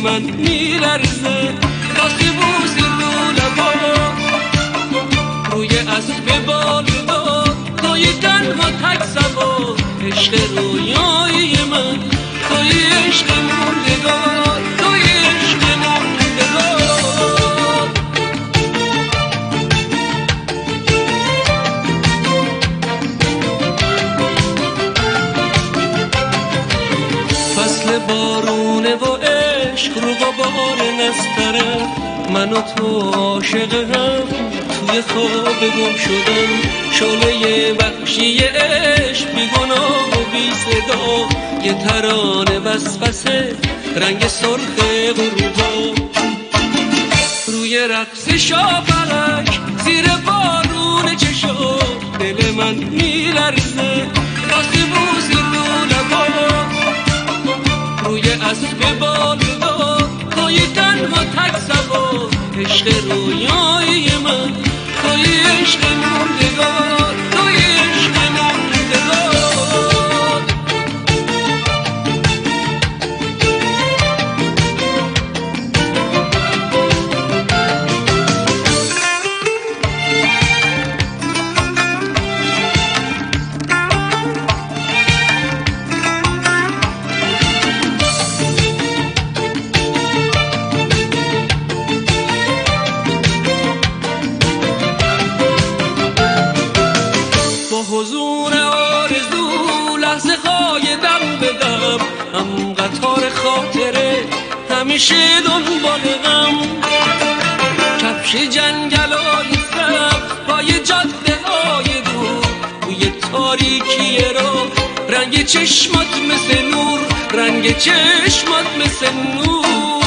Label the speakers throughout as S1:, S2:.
S1: من میلرزه واسه بوسی رو لبا روی اسب بالدار توی تنها تک سوار عشق رویای من توی عشق موندگار توی عشق موندگار فصل بارونه و عشق رو غبار نستره من و تو عاشق هم توی خواب گم شدم شعله وحشی عشق بیگناه و بی صدا یه ترانه وسوسه رنگ سرخ غروبا روی رقص شاپرک زیر بارون چشم دل من میلرزه واسه بوسی رو لبا روی اسب بالدار توی تنها تک سوار عشق رویای من توی عشق موندگار توی عشق موندگار حضور آرزو لحظه های دم به دم هم قطار خاطره همیشه دنبال غم کفش جنگلای سبز پای جاده های دور توی تاریکی رو رنگ چشمات مثل نور رنگ چشمات مثل نور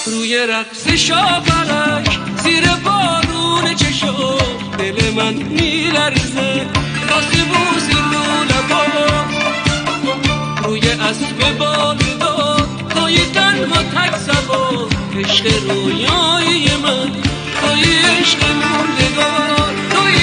S1: روی رقص شاپرک زیر بارون چشم دل من میلرزه واسه بوسی رو لبا روی اسب بالدار توی تنها تک سوار عشق رویای من توی عشق موندگار توی